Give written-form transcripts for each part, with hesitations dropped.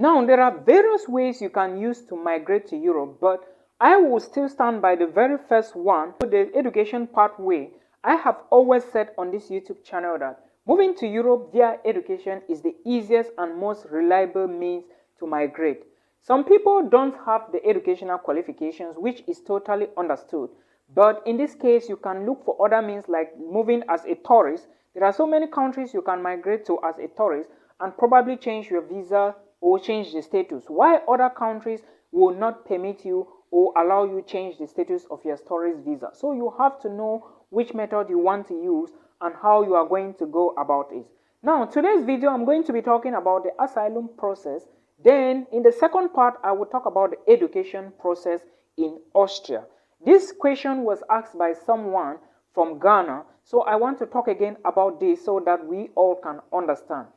Now, there are various ways you can use to migrate to Europe, but I will still stand by the very first one, the education pathway. I have always said on this YouTube channel that moving to Europe via education is the easiest and most reliable means to migrate. Some people don't have the educational qualifications, which is totally understood. But in this case, you can look for other means like moving as a tourist. There are so many countries you can migrate to as a tourist and probably change your visa or change the status. Why other countries will not permit you or allow you change the status of your tourist visa. So you have to know which method you want to use and how you are going to go about it. Now, today's video, I'm going to be talking about the asylum process. Then, in the second part, I will talk about the education process in Austria. This question was asked by someone from Ghana, so I want to talk again about this so that we all can understand.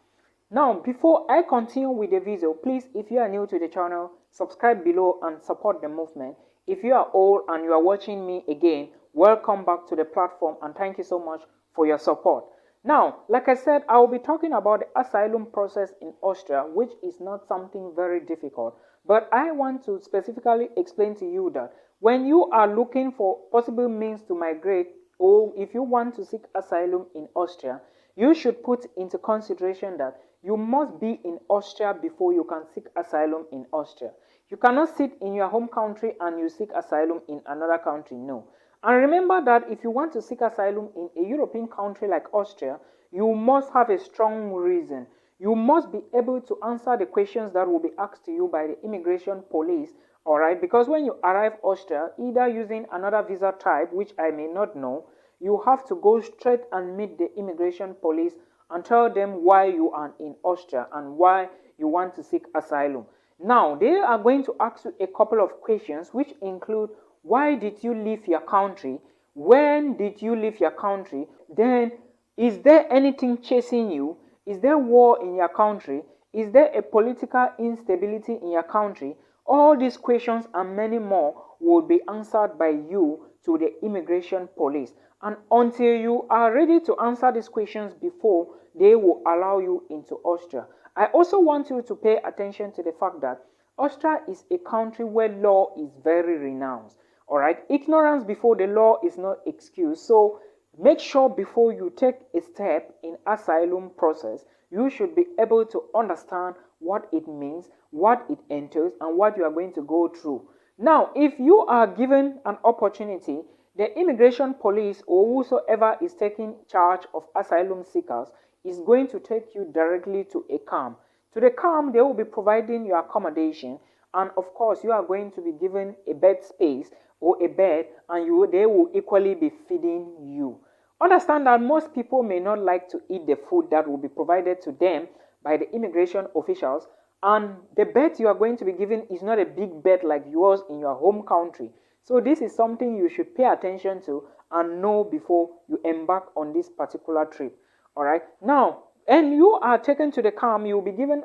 Now, before I continue with the video, please, if you are new to the channel, subscribe below and support the movement. If you are old and you are watching me again, welcome back to the platform and thank you so much for your support. Now, like I said, I will be talking about the asylum process in Austria, which is not something very difficult. But I want to specifically explain to you that when you are looking for possible means to migrate, or if you want to seek asylum in Austria, you should put into consideration that you must be in Austria before you can seek asylum in Austria. You cannot sit in your home country and you seek asylum in another country, no. And remember that if you want to seek asylum in a European country like Austria, you must have a strong reason. You must be able to answer the questions that will be asked to you by the immigration police, alright? Because when you arrive Austria, either using another visa type, which I may not know, you have to go straight and meet the immigration police and tell them why you are in Austria and why you want to seek asylum. Now, they are going to ask you a couple of questions which include why did you leave your country? When did you leave your country? Then, is there anything chasing you? Is there war in your country? Is there a political instability in your country? All these questions and many more will be answered by you to the immigration police. And until you are ready to answer these questions before they will allow you into Austria. I also want you to pay attention to the fact that Austria is a country where law is very renowned. Alright, ignorance before the law is not excuse. So make sure before you take a step in asylum process, you should be able to understand what it means, what it entails, and what you are going to go through. Now, if you are given an opportunity, the immigration police or whosoever is taking charge of asylum seekers is going to take you directly to a camp. To the camp, they will be providing your accommodation, and of course, you are going to be given a bed space or a bed, and they will equally be feeding you. Understand that most people may not like to eat the food that will be provided to them by the immigration officials, and the bed you are going to be given is not a big bed like yours in your home country. So this is something you should pay attention to and know before you embark on this particular trip. Alright, now, and you are taken to the camp, you will be given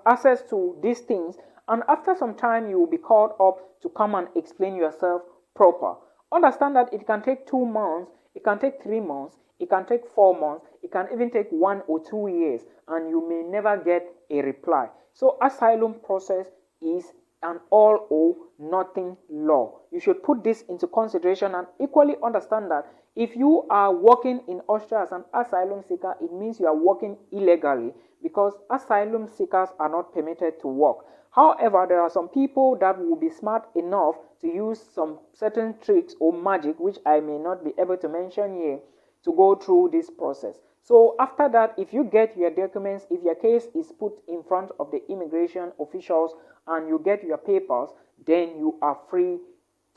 access to these things, and after some time you will be called up to come and explain yourself proper. Understand that it can take 2 months, it can take 3 months, it can take 4 months, it can even take 1 or 2 years, and you may never get a reply. So asylum process is an all or nothing law. You should put this into consideration and equally understand that if you are working in Austria as an asylum seeker, it means you are working illegally because asylum seekers are not permitted to work. However, there are some people that will be smart enough to use some certain tricks or magic, which I may not be able to mention here, to go through this process. So after that, if you get your documents, if your case is put in front of the immigration officials and you get your papers, then you are free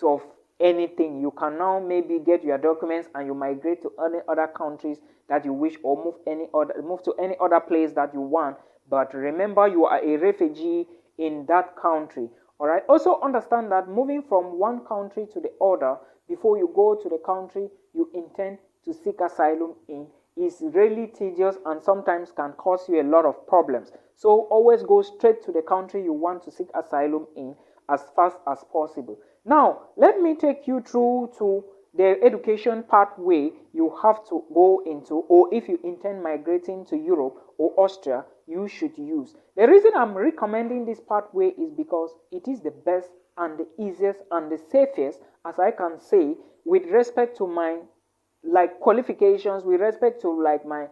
of anything. You can now maybe get your documents and you migrate to any other countries that you wish, or move to any other place that you want. But remember, you are a refugee in that country. All right. Also understand that moving from one country to the other before you go to the country you intend to seek asylum in is really tedious and sometimes can cause you a lot of problems. So always go straight to the country you want to seek asylum in as fast as possible. Now, let me take you through to the education pathway you have to go into, or if you intend migrating to Europe or Austria, you should use. The reason I'm recommending this pathway is because it is the best and the easiest and the safest, as I can say, with respect to my qualifications, with respect to my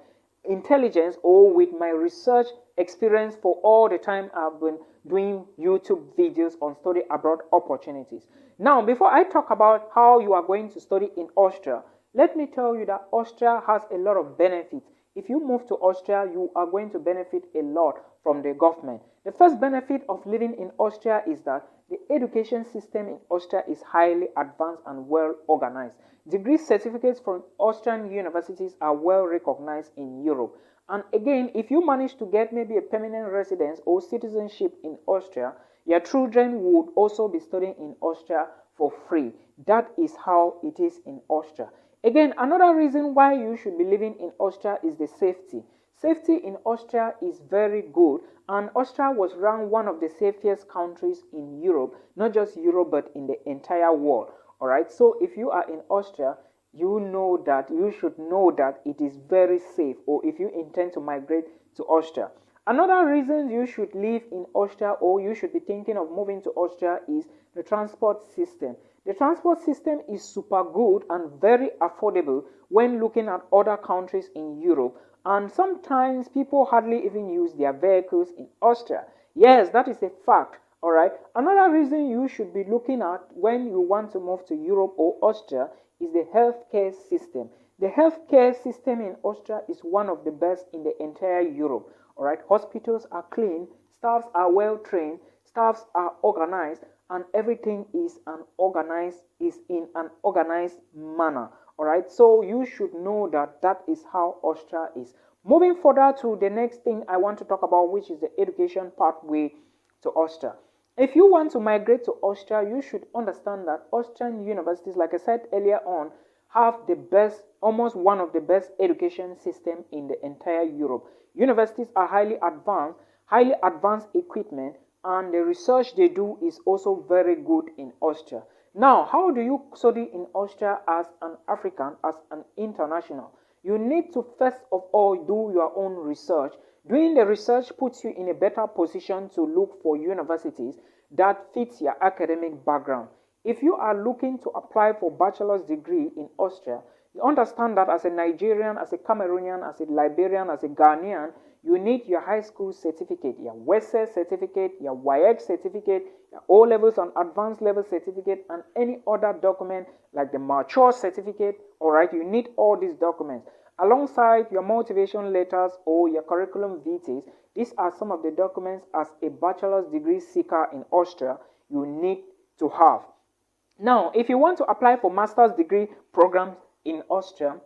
intelligence, or with my research experience for all the time I've been doing YouTube videos on study abroad opportunities. Now, before I talk about how you are going to study in Austria, let me tell you that Austria has a lot of benefits. If you move to Austria, you are going to benefit a lot from the government. The first benefit of living in Austria is that the education system in Austria is highly advanced and well organized. Degree certificates from Austrian universities are well recognized in Europe. And again, if you manage to get maybe a permanent residence or citizenship in Austria, your children would also be studying in Austria for free. That is how it is in Austria. Again, another reason why you should be living in Austria is the safety. Safety in Austria is very good, and Austria was ranked one of the safest countries in Europe, not just Europe, but in the entire world. All right, so if you are in Austria, you should know that it is very safe, or if you intend to migrate to Austria. Another reason you should live in Austria, or you should be thinking of moving to Austria, is the transport system. The transport system is super good and very affordable when looking at other countries in Europe, and sometimes people hardly even use their vehicles in Austria. Yes, that is a fact. All right. Another reason you should be looking at when you want to move to Europe or Austria is the healthcare system. The healthcare system in Austria is one of the best in the entire Europe. All right. Hospitals are clean, staffs are well trained, staffs are organized, and everything is in an organized manner. All right. So you should know that is how Austria is. Moving further to the next thing I want to talk about, which is the education pathway to Austria. If you want to migrate to Austria, you should understand that Austrian universities, like I said earlier on, have the best, almost one of the best education system in the entire Europe. Universities are highly advanced equipment, and the research they do is also very good in Austria. Now, how do you study in Austria as an African, as an international? You need to first of all do your own research. Doing the research puts you in a better position to look for universities that fits your academic background. If you are looking to apply for bachelor's degree in Austria, you understand that as a Nigerian, as a Cameroonian, as a Liberian, as a Ghanaian, you need your high school certificate, your WSET certificate, your WAEC certificate, your O-levels and advanced level certificate, and any other document like the mature certificate. All right, you need all these documents. Alongside your motivation letters or your curriculum vitae, these are some of the documents as a bachelor's degree seeker in Austria you need to have. Now, if you want to apply for master's degree programs in Austria,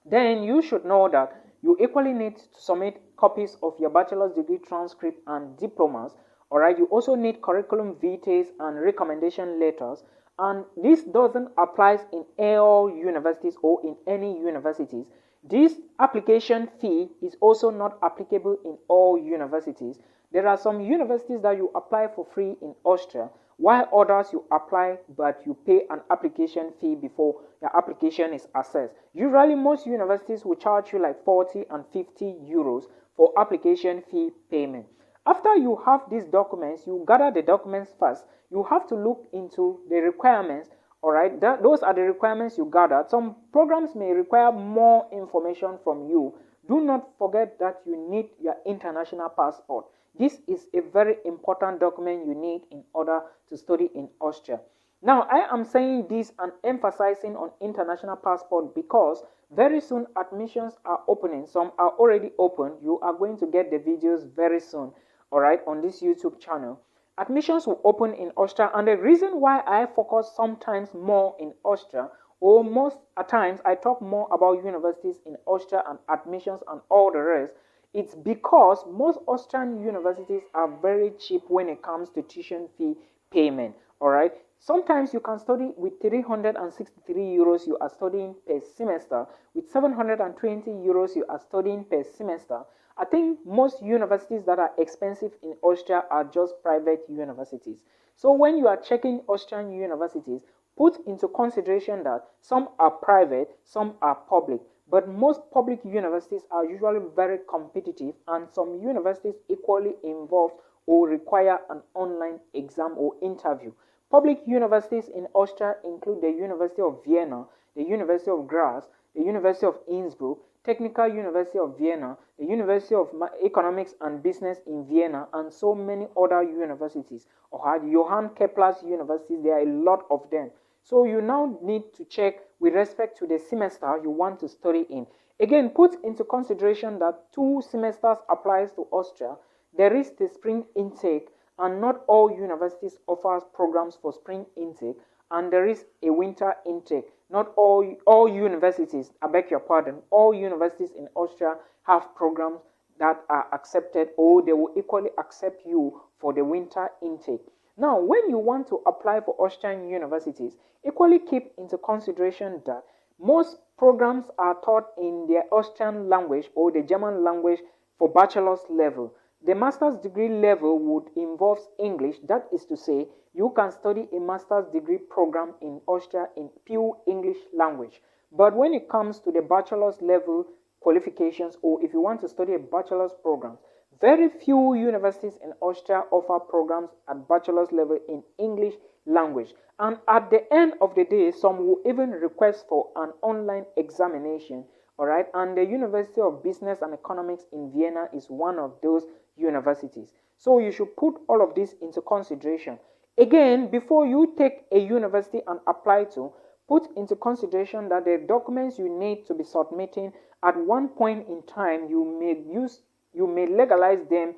then you should know that you equally need to submit copies of your bachelor's degree transcript and diplomas. All right, you also need curriculum vitae and recommendation letters. And this doesn't apply in all universities or in any universities. This application fee is also not applicable in all universities. There are some universities that you apply for free in Austria, while others you apply but you pay an application fee before your application is assessed. Usually most universities will charge you like 40 and 50 euros for application fee payment. After you have these documents, you gather the documents first. You have to look into the requirements. All right, those are the requirements you gathered. Some programs may require more information from you. Do not forget that you need your international passport. This is a very important document you need in order to study in Austria. Now, I am saying this and emphasizing on international passport because very soon admissions are opening. Some are already open. You are going to get the videos very soon, all right, on this YouTube channel. Admissions will open in Austria, and the reason why I focus sometimes more in Austria, or most at times I talk more about universities in Austria and admissions and all the rest, it's because most Austrian universities are very cheap when it comes to tuition fee payment. All right, sometimes you can study with 363 euros you are studying per semester. With 720 euros you are studying per semester. I think most universities that are expensive in Austria are just private universities. So when you are checking Austrian universities, put into consideration that some are private, some are public. but most public universities are usually very competitive, and some universities equally involve or require an online exam or interview. Public universities in Austria include the University of Vienna, the University of Graz, the University of Innsbruck, Technical University of Vienna, the University of Economics and Business in Vienna, and so many other universities. Or Johann Kepler's universities, there are a lot of them. So you now need to check with respect to the semester you want to study in. Again, put into consideration that 2 semesters applies to Austria. There is the spring intake, and not all universities offer programs for spring intake, and there is a winter intake. Not all universities, I beg your pardon, all universities in Austria have programs that are accepted, or they will equally accept you for the winter intake. Now, when you want to apply for Austrian universities, equally keep into consideration that most programs are taught in the Austrian language or the German language for bachelor's level. The master's degree level would involve English. That is to say, you can study a master's degree program in Austria in pure English language. But when it comes to the bachelor's level qualifications, or if you want to study a bachelor's program, very few universities in Austria offer programs at bachelor's level in English language. And at the end of the day, some will even request for an online examination. All right, and the University of Business and Economics in Vienna is one of those universities. So you should put all of this into consideration. Again, before you take a university and apply to, put into consideration that the documents you need to be submitting at one point in time, you may legalize them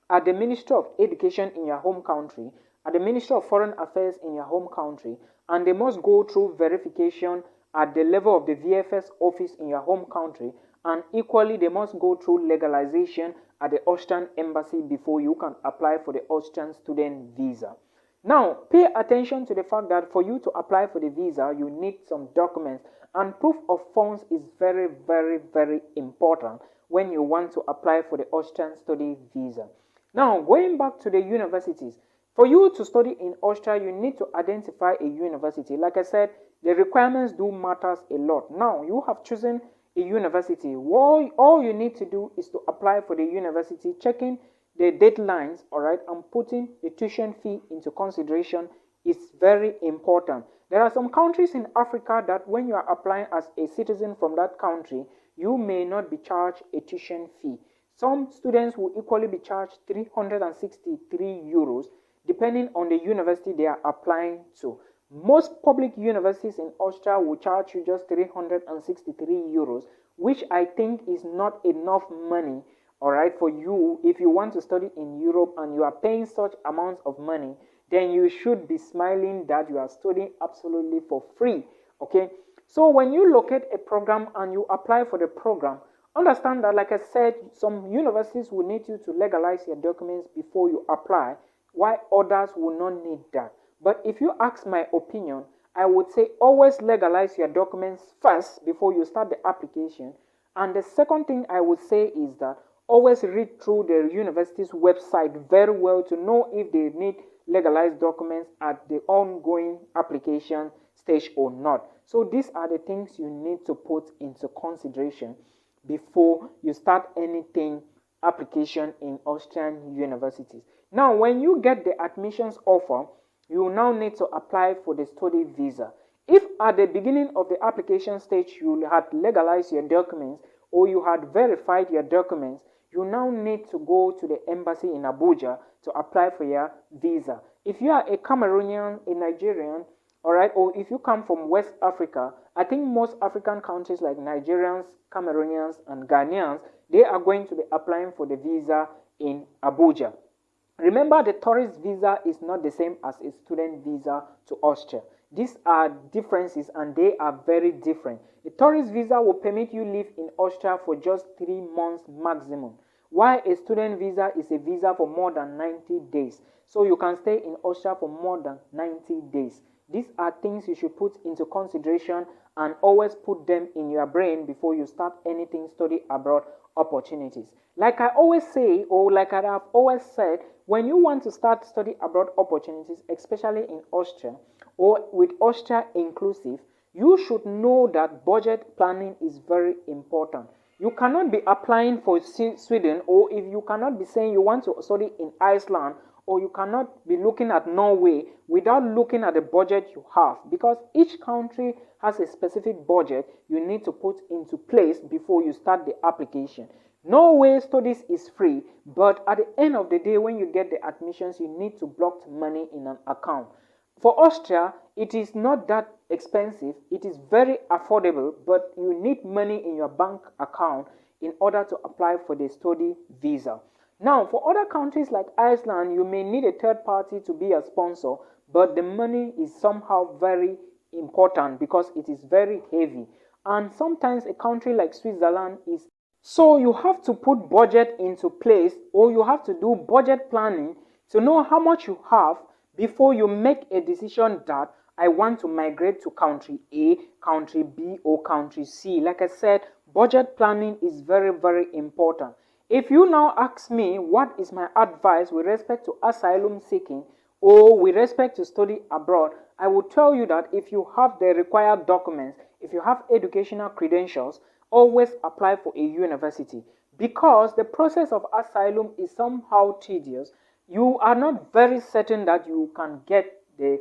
at the Ministry of Education in your home country, at the Ministry of Foreign Affairs in your home country, and they must go through verification at the level of the VFS office in your home country, and equally they must go through legalization at the Austrian embassy before you can apply for the Austrian student visa. Now, pay attention to the fact that for you to apply for the visa, you need some documents, and proof of funds is very, very, very important when you want to apply for the Austrian study visa. Now, going back to the universities, for you to study in Austria, you need to identify a university. Like I said, the requirements do matters a lot. Now, you have chosen a university. All you need to do is to apply for the university, checking the deadlines, all right, and putting the tuition fee into consideration is very important. There are some countries in Africa that when you are applying as a citizen from that country, you may not be charged a tuition fee. Some students will equally be charged 363 euros, depending on the university they are applying to. Most public universities in Austria will charge you just 363 euros, which I think is not enough money, all right, for you. If you want to study in Europe and you are paying such amounts of money, then you should be smiling that you are studying absolutely for free, okay? So when you locate a program and you apply for the program, understand that, like I said, some universities will need you to legalize your documents before you apply, while others will not need that. But if you ask my opinion, I would say always legalize your documents first before you start the application. And the second thing I would say is that always read through the university's website very well to know if they need legalized documents at the ongoing application stage or not. So these are the things you need to put into consideration before you start anything application in Austrian universities. Now, when you get the admissions offer, you now need to apply for the study visa. If at the beginning of the application stage you had legalized your documents or you had verified your documents, you now need to go to the embassy in Abuja to apply for your visa. If you are a Cameroonian, a Nigerian, all right, or if you come from West Africa, I think most African countries like Nigerians, Cameroonians, and Ghanaians, they are going to be applying for the visa in Abuja. Remember, the tourist visa is not the same as a student visa to Austria. These are differences and they are very different. The tourist visa will permit you live in Austria for just 3 months maximum, while a student visa is a visa for more than 90 days. So you can stay in Austria for more than 90 days. These are things you should put into consideration and always put them in your brain before you start anything study abroad opportunities. Like I always say, or like I have always said, when you want to start study abroad opportunities, especially in Austria or with Austria inclusive, you should know that budget planning is very important. You cannot be applying for Sweden, or if you cannot be saying you want to study in Iceland, or you cannot be looking at Norway without looking at the budget you have, because each country has a specific budget you need to put into place before you start the application. Norway studies is free, but at the end of the day, when you get the admissions, you need to block money in an account. For Austria, it is not that expensive. It is very affordable, but you need money in your bank account in order to apply for the study visa. Now, for other countries like Iceland, you may need a third party to be a sponsor, but the money is somehow very important because it is very heavy. And sometimes a country like Switzerland is, so you have to put budget into place, or you have to do budget planning to know how much you have before you make a decision that I want to migrate to country A, country B, or country C. Like I said, budget planning is very, very important. If you now ask me what is my advice with respect to asylum seeking or with respect to study abroad, I will tell you that if you have the required documents, if you have educational credentials, always apply for a university, because the process of asylum is somehow tedious. You are not very certain that you can get the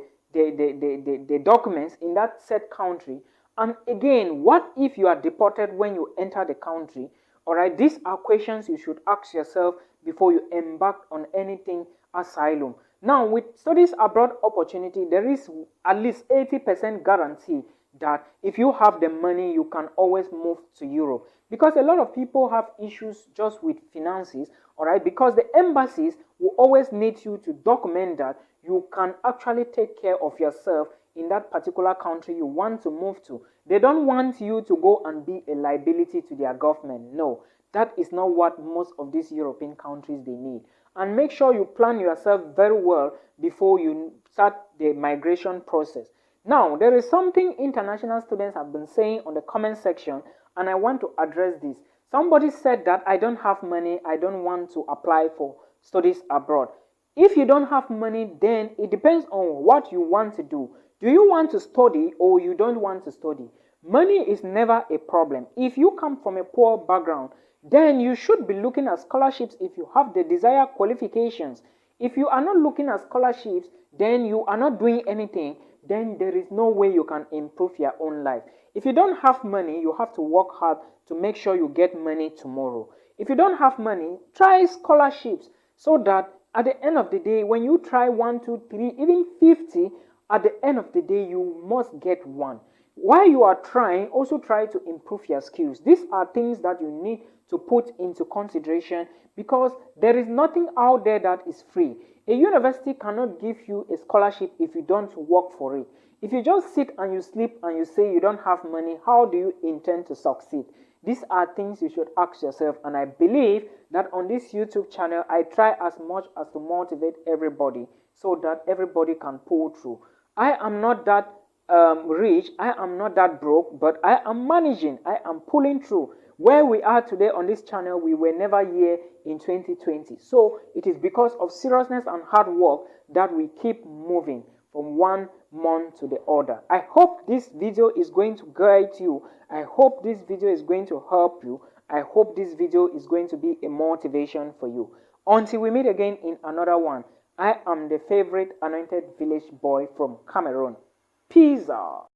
documents in that said country. And again, what if you are deported when you enter the country? All right, these are questions you should ask yourself before you embark on anything asylum. Now, with studies abroad opportunity, there is at least 80% guarantee that if you have the money, you can always move to Europe. Because a lot of people have issues just with finances, all right, because the embassies will always need you to document that you can actually take care of yourself in that particular country you want to move to. They don't want you to go and be a liability to their government. No, that is not what most of these European countries they need. And make sure you plan yourself very well before you start the migration process. Now, there is something international students have been saying on the comment section, and I want to address this. Somebody said that I don't have money, I don't want to apply for studies abroad. If you don't have money, then it depends on what you want to do. Do you want to study or you don't want to study? Money is never a problem. If you come from a poor background, then you should be looking at scholarships if you have the desired qualifications. If you are not looking at scholarships, then you are not doing anything, then there is no way you can improve your own life. If you don't have money, you have to work hard to make sure you get money tomorrow. If you don't have money, try scholarships so that at the end of the day, when you try 1, 2, 3, even 50, at the end of the day, you must get one. While you are trying, also try to improve your skills. These are things that you need to put into consideration, because there is nothing out there that is free. A university cannot give you a scholarship if you don't work for it. If you just sit and you sleep and you say you don't have money, how do you intend to succeed? These are things you should ask yourself, and I believe that on this YouTube channel, I try as much as to motivate everybody so that everybody can pull through. I am not that rich, I am not that broke, but I am managing, I am pulling through. Where we are today on this channel, we were never here in 2020. So it is because of seriousness and hard work that we keep moving from one month to the other. I hope this video is going to guide you. I hope this video is going to help you. I hope this video is going to be a motivation for you. Until we meet again in another one, I am the favorite anointed village boy from Cameroon. Peace out.